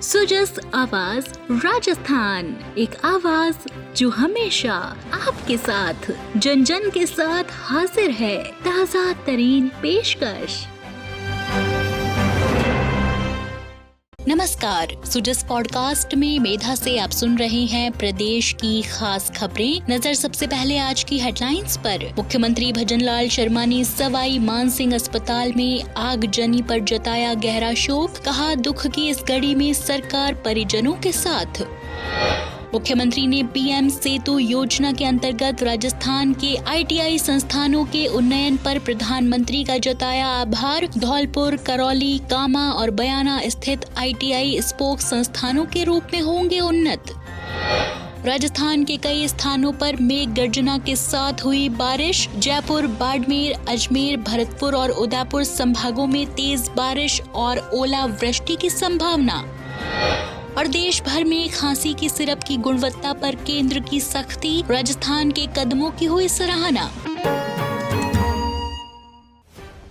सुजस आवाज राजस्थान, एक आवाज जो हमेशा आपके साथ, जन जन के साथ हाजिर है। ताज़ा तरीन पेशकश। नमस्कार, सुजस पॉडकास्ट में मेधा से आप सुन रहे हैं प्रदेश की खास खबरें। नजर सबसे पहले आज की हेडलाइंस पर। मुख्यमंत्री भजनलाल शर्मा ने सवाई मानसिंह अस्पताल में आगजनी पर जताया गहरा शोक, कहा दुख की इस घड़ी में सरकार परिजनों के साथ। मुख्यमंत्री ने पीएम सेतु योजना के अंतर्गत राजस्थान के आईटीआई संस्थानों के उन्नयन पर प्रधानमंत्री का जताया आभार। धौलपुर, करौली, कामा और बयाना स्थित आईटीआई स्पोक संस्थानों के रूप में होंगे उन्नत। राजस्थान के कई स्थानों पर मेघ गर्जना के साथ हुई बारिश। जयपुर, बाड़मेर, अजमेर, भरतपुर और उदयपुर संभागों में तेज बारिश और ओलावृष्टि की संभावना। और देश भर में खांसी की सिरप की गुणवत्ता पर केंद्र की सख्ती, राजस्थान के कदमों की हुई सराहना।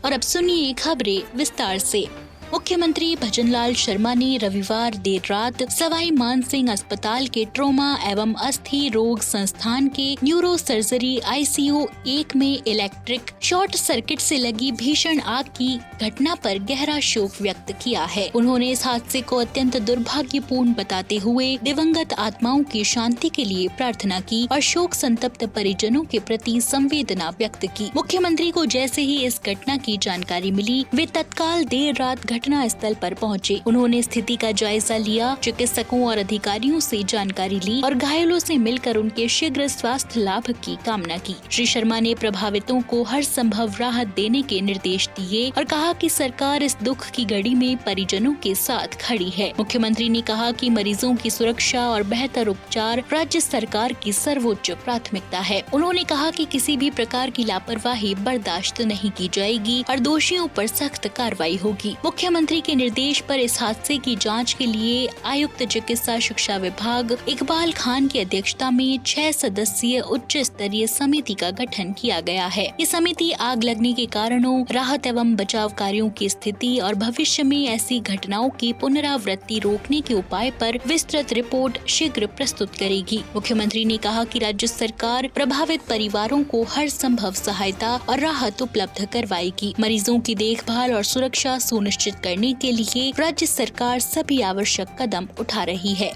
और अब सुनिए खबरें विस्तार से। मुख्यमंत्री भजनलाल शर्मा ने रविवार देर रात सवाई मानसिंह अस्पताल के ट्रोमा एवं अस्थि रोग संस्थान के न्यूरो सर्जरी आईसीयू 1 में इलेक्ट्रिक शॉर्ट सर्किट से लगी भीषण आग की घटना पर गहरा शोक व्यक्त किया है। उन्होंने इस हादसे को अत्यंत दुर्भाग्यपूर्ण बताते हुए दिवंगत आत्माओं की शांति के लिए प्रार्थना की और शोक संतप्त परिजनों के प्रति संवेदना व्यक्त की। मुख्यमंत्री को जैसे ही इस घटना की जानकारी मिली, वे तत्काल देर रात घटना स्थल पर पहुंचे। उन्होंने स्थिति का जायजा लिया, चिकित्सकों और अधिकारियों से जानकारी ली और घायलों से मिलकर उनके शीघ्र स्वास्थ्य लाभ की कामना की। श्री शर्मा ने प्रभावितों को हर संभव राहत देने के निर्देश दिए और कहा कि सरकार इस दुख की घड़ी में परिजनों के साथ खड़ी है। मुख्यमंत्री ने कहा कि मरीजों की सुरक्षा और बेहतर उपचार राज्य सरकार की सर्वोच्च प्राथमिकता है। उन्होंने कहा कि किसी भी प्रकार की लापरवाही बर्दाश्त नहीं की जाएगी और दोषियों पर सख्त कार्रवाई होगी। मुख्यमंत्री के निर्देश पर इस हादसे की जांच के लिए आयुक्त चिकित्सा शिक्षा विभाग इकबाल खान की अध्यक्षता में 6 सदस्यीय उच्च स्तरीय समिति का गठन किया गया है। ये समिति आग लगने के कारणों, राहत एवं बचाव कार्यों की स्थिति और भविष्य में ऐसी घटनाओं की पुनरावृत्ति रोकने के उपाय पर विस्तृत रिपोर्ट शीघ्र प्रस्तुत करेगी। मुख्यमंत्री ने कहा कि राज्य सरकार प्रभावित परिवारों को हर संभव सहायता और राहत उपलब्ध करवाएगी। मरीजों की देखभाल और सुरक्षा सुनिश्चित करने के लिए राज्य सरकार सभी आवश्यक कदम उठा रही है।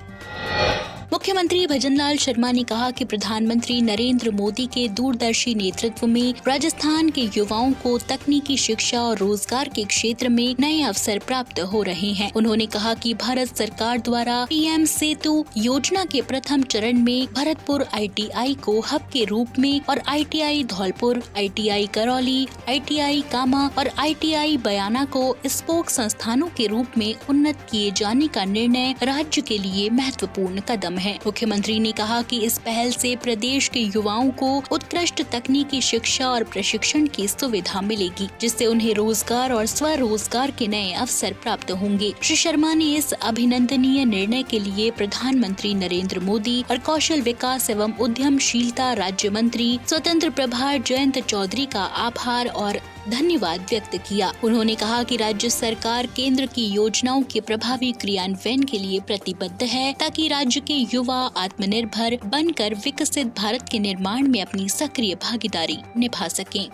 मुख्यमंत्री भजनलाल शर्मा ने कहा कि प्रधानमंत्री नरेंद्र मोदी के दूरदर्शी नेतृत्व में राजस्थान के युवाओं को तकनीकी शिक्षा और रोजगार के क्षेत्र में नए अवसर प्राप्त हो रहे हैं। उन्होंने कहा कि भारत सरकार द्वारा पीएम सेतु योजना के प्रथम चरण में भरतपुर आईटीआई को हब के रूप में और ITI Dholpur, ITI Karauli, ITI Kama और आईटीआई बयाना को स्पोक संस्थानों के रूप में उन्नत किए जाने का निर्णय राज्य के लिए महत्वपूर्ण कदम है। मुख्यमंत्री ने कहा कि इस पहल से प्रदेश के युवाओं को उत्कृष्ट तकनीकी शिक्षा और प्रशिक्षण की सुविधा मिलेगी, जिससे उन्हें रोजगार और स्वरोजगार के नए अवसर प्राप्त होंगे। श्री शर्मा ने इस अभिनंदनीय निर्णय के लिए प्रधानमंत्री नरेंद्र मोदी और कौशल विकास एवं उद्यमशीलता राज्य मंत्री स्वतंत्र प्रभार जयंत चौधरी का आभार और धन्यवाद व्यक्त किया। उन्होंने कहा कि राज्य सरकार केंद्र की योजनाओं के प्रभावी क्रियान्वयन के लिए प्रतिबद्ध है, ताकि राज्य के युवा आत्मनिर्भर बनकर विकसित भारत के निर्माण में अपनी सक्रिय भागीदारी निभा सकें।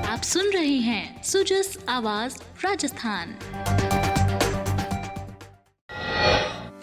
आप सुन रहे हैं सुजस आवाज राजस्थान।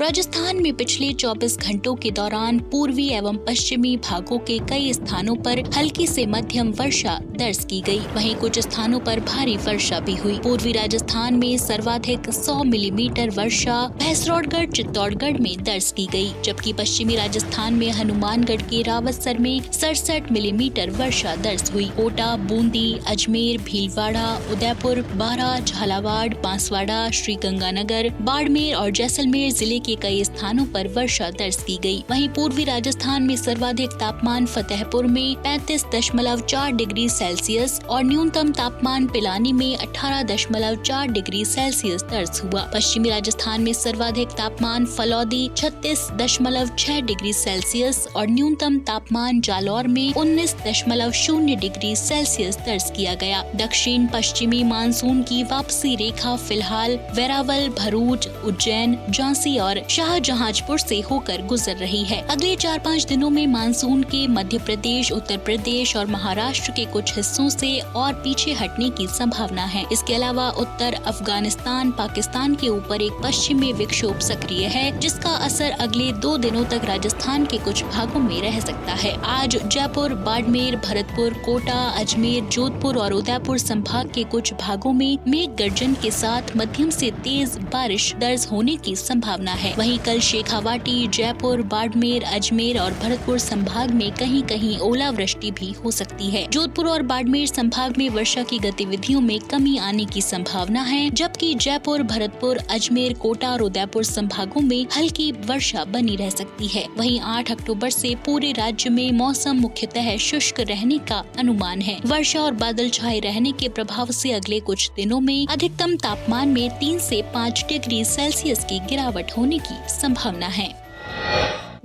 राजस्थान में पिछले 24 घंटों के दौरान पूर्वी एवं पश्चिमी भागों के कई स्थानों पर हल्की से मध्यम वर्षा दर्ज की गई। वहीं कुछ स्थानों पर भारी वर्षा भी हुई। पूर्वी राजस्थान में सर्वाधिक 100 मिलीमीटर वर्षा भैंसरोडगढ़, चित्तौड़गढ़ में दर्ज की गई, जबकि पश्चिमी राजस्थान में हनुमानगढ़ के रावतसर में 67 मिलीमीटर वर्षा दर्ज हुई। कोटा, बूंदी, अजमेर, भीलवाड़ा, उदयपुर, बारां, झालावाड़, बांसवाड़ा, श्रीगंगानगर, बाड़मेर और जैसलमेर जिले के कई स्थानों पर वर्षा दर्ज की गई। वहीं पूर्वी राजस्थान में सर्वाधिक तापमान फतेहपुर में 35.4 डिग्री सेल्सियस और न्यूनतम तापमान पिलानी में 18.4 डिग्री सेल्सियस दर्ज हुआ। पश्चिमी राजस्थान में सर्वाधिक तापमान फलौदी 36.6 डिग्री सेल्सियस और न्यूनतम तापमान जालौर में 19.0 डिग्री सेल्सियस दर्ज किया गया। दक्षिण पश्चिमी मानसून की वापसी रेखा फिलहाल वेरावल, भरूच, उज्जैन, झांसी और शाहजहांपुर से होकर गुजर रही है। अगले 4-5 दिनों में मानसून के मध्य प्रदेश, उत्तर प्रदेश और महाराष्ट्र के कुछ हिस्सों से और पीछे हटने की संभावना है। इसके अलावा उत्तर अफगानिस्तान, पाकिस्तान के ऊपर एक पश्चिमी विक्षोभ सक्रिय है, जिसका असर अगले 2 दिनों तक राजस्थान के कुछ भागों में रह सकता है। आज जयपुर, बाड़मेर, भरतपुर, कोटा, अजमेर, जोधपुर और उदयपुर संभाग के कुछ भागों में मेघ गर्जन के साथ मध्यम से तेज बारिश दर्ज होने की संभावना है। वहीं कल शेखावाटी, जयपुर, बाड़मेर, अजमेर और भरतपुर संभाग में कहीं कहीं ओलावृष्टि भी हो सकती है। जोधपुर और बाड़मेर संभाग में वर्षा की गतिविधियों में कमी आने की संभावना है, जबकि जयपुर, भरतपुर, अजमेर, कोटा और उदयपुर संभागों में हल्की वर्षा बनी रह सकती है। वहीं 8 अक्टूबर से पूरे राज्य में मौसम मुख्यतः शुष्क रहने का अनुमान है। वर्षा और बादल छाए रहने के प्रभाव से अगले कुछ दिनों में अधिकतम तापमान में 3 से 5 डिग्री सेल्सियस की गिरावट होने की संभावना है।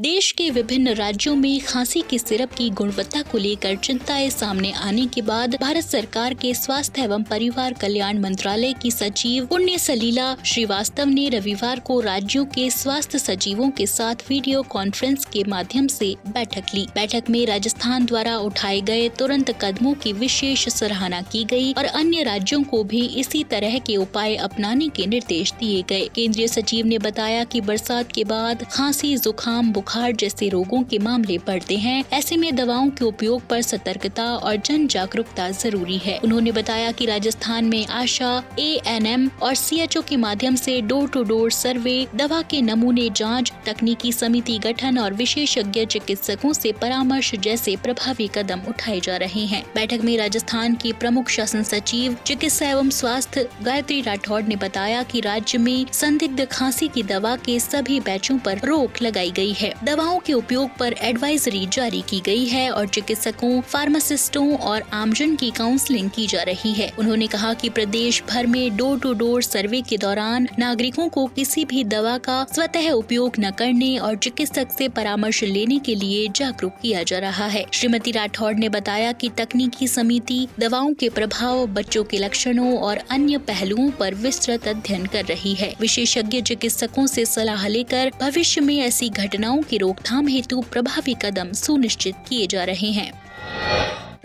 देश के विभिन्न राज्यों में खांसी के सिरप की गुणवत्ता को लेकर चिंताएं सामने आने के बाद भारत सरकार के स्वास्थ्य एवं परिवार कल्याण मंत्रालय की सचिव पुण्य सलीला श्रीवास्तव ने रविवार को राज्यों के स्वास्थ्य सचिवों के साथ वीडियो कॉन्फ्रेंस के माध्यम से बैठक ली। बैठक में राजस्थान द्वारा उठाए गए तुरंत कदमों की विशेष सराहना की गई और अन्य राज्यों को भी इसी तरह के उपाय अपनाने के निर्देश दिए गए। केंद्रीय सचिव ने बताया कि बरसात के बाद खांसी, जुकाम, बुखार जैसे रोगों के मामले बढ़ते हैं। ऐसे में दवाओं के उपयोग पर सतर्कता और जन जागरूकता जरूरी है। उन्होंने बताया कि राजस्थान में आशा, ANM और CHO के माध्यम से डोर टू डोर सर्वे, दवा के नमूने जांच, तकनीकी समिति गठन और विशेषज्ञ चिकित्सकों से परामर्श जैसे प्रभावी कदम उठाए जा रहे हैं। बैठक में राजस्थान की प्रमुख शासन सचिव चिकित्सा एवं स्वास्थ्य गायत्री राठौड़ ने बताया कि राज्य में संदिग्ध खांसी की दवा के सभी बैचों पर रोक लगाई गई है। दवाओं के उपयोग पर एडवाइजरी जारी की गई है और चिकित्सकों, फार्मासिस्टों और आमजन की काउंसलिंग की जा रही है। उन्होंने कहा कि प्रदेश भर में डोर टू डोर सर्वे के दौरान नागरिकों को किसी भी दवा का स्वतः उपयोग न करने और चिकित्सक से परामर्श लेने के लिए जागरूक किया जा रहा है। श्रीमती राठौड़ ने बताया कि तकनीकी समिति दवाओं के प्रभाव, बच्चों के लक्षणों और अन्य पहलुओं पर विस्तृत अध्ययन कर रही है। विशेषज्ञ चिकित्सकों से सलाह लेकर भविष्य में ऐसी घटनाओं की रोकथाम हेतु प्रभावी कदम सुनिश्चित किए जा रहे हैं।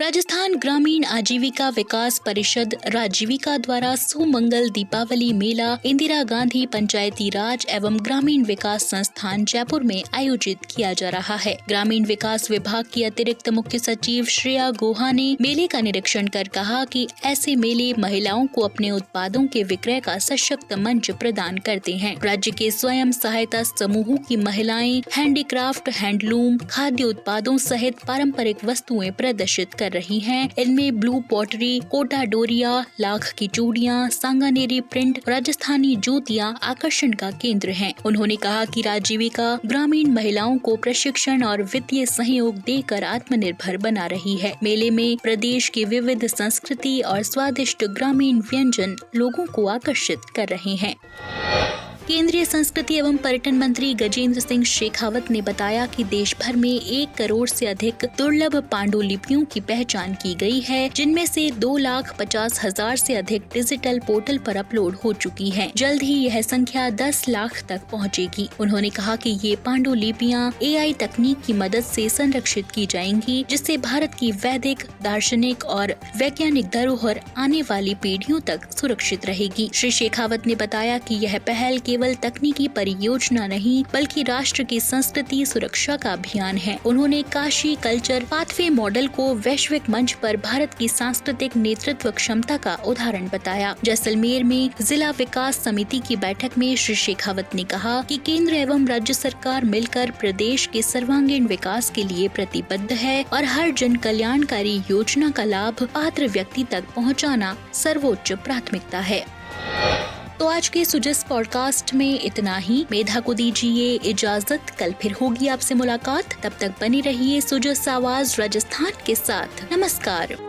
राजस्थान ग्रामीण आजीविका विकास परिषद राजीविका द्वारा सुमंगल दीपावली मेला इंदिरा गांधी पंचायती राज एवं ग्रामीण विकास संस्थान जयपुर में आयोजित किया जा रहा है। ग्रामीण विकास विभाग की अतिरिक्त मुख्य सचिव श्रेया गुहा ने मेले का निरीक्षण कर कहा कि ऐसे मेले महिलाओं को अपने उत्पादों के विक्रय का सशक्त मंच प्रदान करते हैं। राज्य के स्वयं सहायता समूहों की महिलाएं हैंडीक्राफ्ट, हैंडलूम, खाद्य उत्पादों सहित पारंपरिक वस्तुएं प्रदर्शित कर रही हैं। इनमें ब्लू पॉटरी, कोटा डोरिया, लाख की चूड़ियां, सांगानेरी प्रिंट, राजस्थानी जूतियां आकर्षण का केंद्र हैं। उन्होंने कहा कि राजीविका ग्रामीण महिलाओं को प्रशिक्षण और वित्तीय सहयोग देकर आत्मनिर्भर बना रही है। मेले में प्रदेश की विविध संस्कृति और स्वादिष्ट ग्रामीण व्यंजन लोगों को आकर्षित कर रहे हैं। केंद्रीय संस्कृति एवं पर्यटन मंत्री गजेंद्र सिंह शेखावत ने बताया कि देश भर में 1 करोड़ से अधिक दुर्लभ पांडुलिपियों की पहचान की गई है, जिनमें से 2,50,000 से अधिक डिजिटल पोर्टल पर अपलोड हो चुकी हैं। जल्द ही यह संख्या 10 लाख तक पहुंचेगी। उन्होंने कहा कि ये पांडुलिपियां AI तकनीक की मदद से संरक्षित की जाएंगी, जिससे भारत की वैदिक, दार्शनिक और वैज्ञानिक धरोहर आने वाली पीढ़ियों तक सुरक्षित रहेगी। श्री शेखावत ने बताया कि यह पहल केवल तकनीकी परियोजना नहीं बल्कि राष्ट्र की संस्कृति सुरक्षा का अभियान है। उन्होंने काशी कल्चर पाथवे मॉडल को वैश्विक मंच पर भारत की सांस्कृतिक नेतृत्व क्षमता का उदाहरण बताया। जैसलमेर में जिला विकास समिति की बैठक में श्री शेखावत ने कहा कि केंद्र एवं राज्य सरकार मिलकर प्रदेश के सर्वांगीण विकास के लिए प्रतिबद्ध है और हर जन कल्याणकारी योजना का लाभ पात्र व्यक्ति तक पहुंचाना सर्वोच्च प्राथमिकता है। तो आज के सुजस पॉडकास्ट में इतना ही। मेधा को दीजिए इजाजत, कल फिर होगी आपसे मुलाकात। तब तक बनी रहिए सुजस आवाज राजस्थान के साथ। नमस्कार।